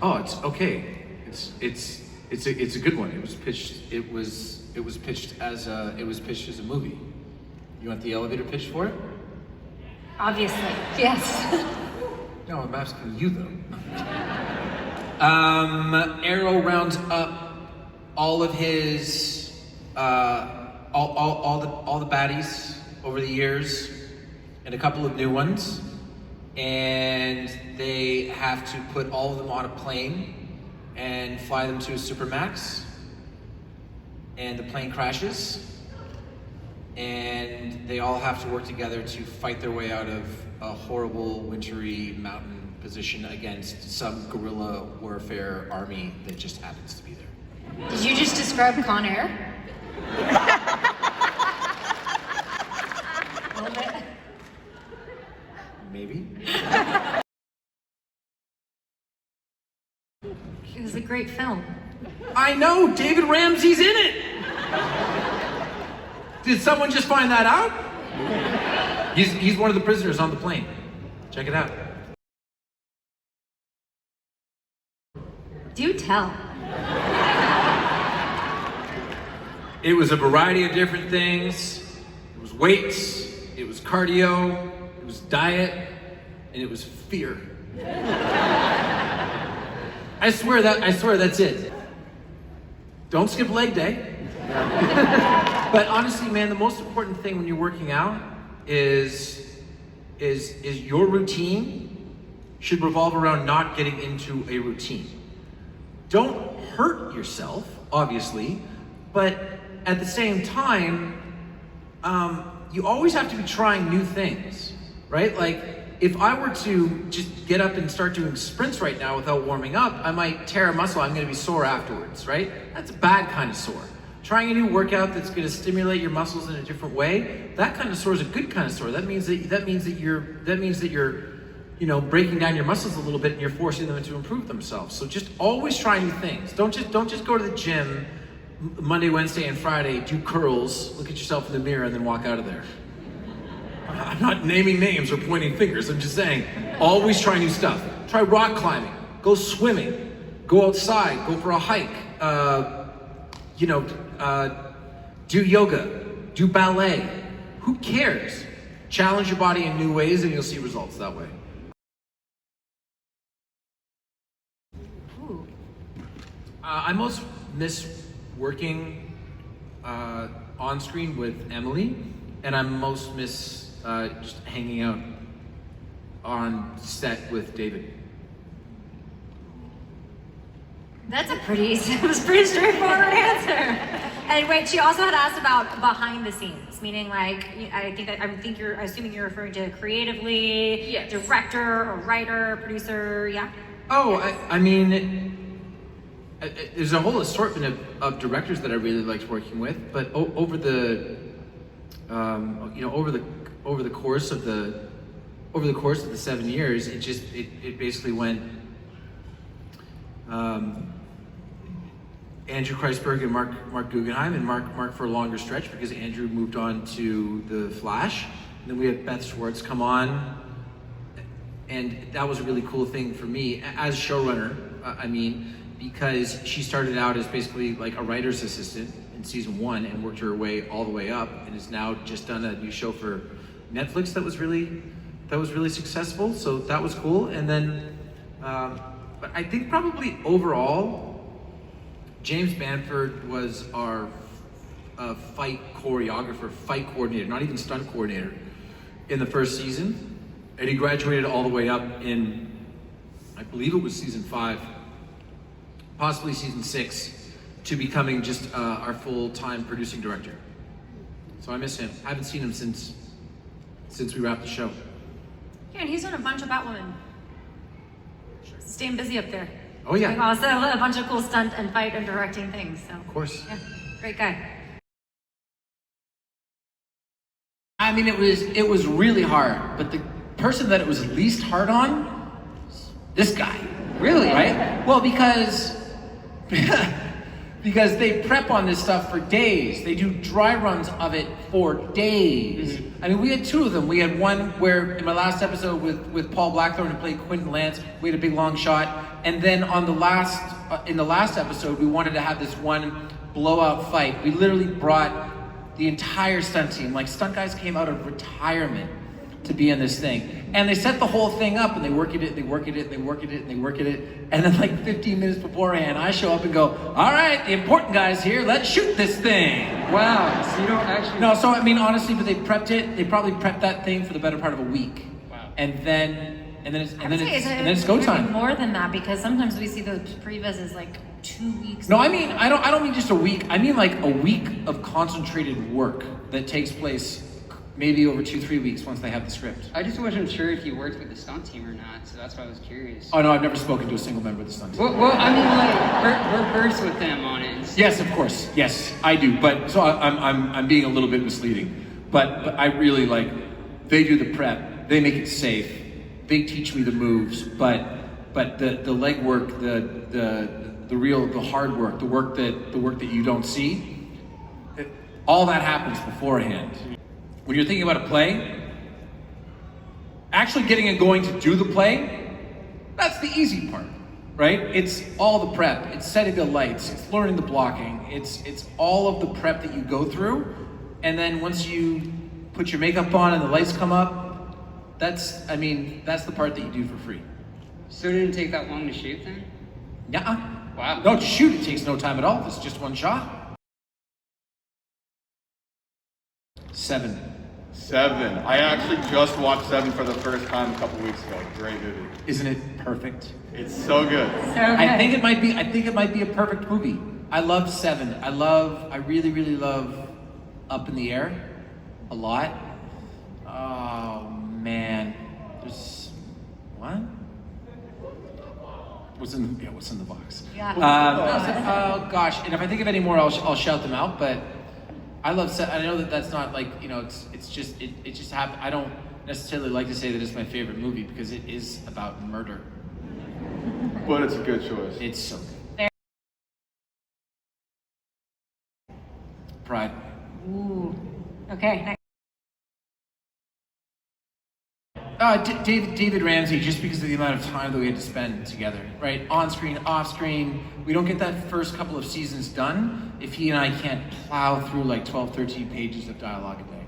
Oh, it's okay. It's a good one. It was pitched as a movie. You want the elevator pitch for it? Obviously, yes. No, I'm asking you though. Arrow rounds up all of his all the baddies over the years, and a couple of new ones, and they have to put all of them on a plane and fly them to a supermax, and the plane crashes, and they all have to work together to fight their way out of a horrible wintry mountain position against some guerrilla warfare army that just happens to be there. Did you just describe Con Air? A little bit. Maybe. It was a great film. I know, David Ramsey's in it! Did someone just find that out? He's one of the prisoners on the plane. Check it out. Do tell. It was a variety of different things. It was weights, it was cardio, it was diet, and it was fear. I swear that's it. Don't skip leg day. But honestly, man, the most important thing when you're working out is your routine should revolve around not getting into a routine. Don't hurt yourself, obviously, but at the same time, you always have to be trying new things, right? Like, if I were to just get up and start doing sprints right now without warming up, I might tear a muscle, I'm gonna be sore afterwards, right? That's a bad kind of sore. Trying a new workout that's gonna stimulate your muscles in a different way, that kind of sore is a good kind of sore. That means that you're you know, breaking down your muscles a little bit and you're forcing them to improve themselves. So just always try new things. Don't just go to the gym Monday, Wednesday, and Friday, do curls, look at yourself in the mirror, and then walk out of there. I'm not naming names or pointing fingers, I'm just saying, always try new stuff. Try rock climbing, go swimming, go outside, go for a hike, do yoga, do ballet. Who cares? Challenge your body in new ways and you'll see results that way. I most miss working on screen with Emily, and I most miss just hanging out on set with David. That's a pretty straightforward answer. And wait, she also had asked about behind the scenes, meaning like, I'm assuming you're referring to creatively, yes. Director or writer, producer, yeah? Oh, I mean, there's a whole assortment of directors that I really liked working with, but over the course of the 7 years, it basically went Andrew Kreisberg and Mark Guggenheim, and Mark for a longer stretch because Andrew moved on to The Flash. And then we had Beth Schwartz come on, and that was a really cool thing for me as showrunner. Because she started out as basically like a writer's assistant in season 1 and worked her way all the way up, and has now just done a new show for Netflix that was really successful. So that was cool. And then, but I think probably overall, James Banford was our fight choreographer, fight coordinator, not even stunt coordinator, in the first season, and he graduated all the way up in, I believe it was season 5. Possibly season 6, to becoming just our full-time producing director. So I miss him. I haven't seen him since we wrapped the show. Yeah, and he's done a bunch of Batwoman. Staying busy up there. Oh yeah. Like also a bunch of cool stunt and fight and directing things. So. Of course. Yeah, great guy. I mean, it was really hard, but the person that it was least hard on, this guy. Really? Right? Well, because Because they prep on this stuff for days. They do dry runs of it for days. I mean, we had 2 of them. We had one where, in my last episode with Paul Blackthorne, who played Quentin Lance, we had a big long shot. And then on the in the last episode, we wanted to have this one blowout fight. We literally brought the entire stunt team. Like, stunt guys came out of retirement to be in this thing. And they set the whole thing up, and they work at it, they work at it, they work at it, and they work at it. And then like 15 minutes beforehand, I show up and go, all right, the important guy's here, let's shoot this thing. Wow, so you don't actually... No, so I mean, honestly, but they prepped it, they probably prepped that thing for the better part of a week. Wow. And then it's go maybe time. more than that, because sometimes we see those previs as like 2 weeks. No, I mean, I don't mean just a week. I mean like a week of concentrated work that takes place maybe over 2-3 weeks once they have the script. I just wasn't sure if you worked with the stunt team or not, so that's why I was curious. Oh no, I've never spoken to a single member of the stunt team. Well, I mean, like, we're versed with them on it. Yes, of course. Yes, I do. But so I'm being a little bit misleading. But I really like, they do the prep. They make it safe. They teach me the moves. But the leg work, the hard work, the work that you don't see, all that happens beforehand. When you're thinking about a play, actually getting it going to do the play, that's the easy part, right? It's all the prep. It's setting the lights. It's learning the blocking. It's all of the prep that you go through. And then once you put your makeup on and the lights come up, that's the part that you do for free. So it didn't take that long to shoot then? Nuh-uh. Wow. No, to shoot, it takes no time at all. It's just one shot. 7. 7. I actually just watched 7 for the first time a couple weeks ago. Great movie. Isn't it perfect? It's so good. So good. I think it might be a perfect movie. I love 7. I really, really love Up in the Air a lot. Oh man. There's what? What's in the box? Yeah. Oh gosh. And if I think of any more, I'll shout them out, but I love. I know that that's not like, you know, it just happened. I don't necessarily like to say that it's my favorite movie because it is about murder. But it's a good choice. It's so good. Pride. Ooh. Okay. Next. David Ramsey, just because of the amount of time that we had to spend together, right? On screen, off screen. We don't get that first couple of seasons done if he and I can't plow through like 12, 13 pages of dialogue a day.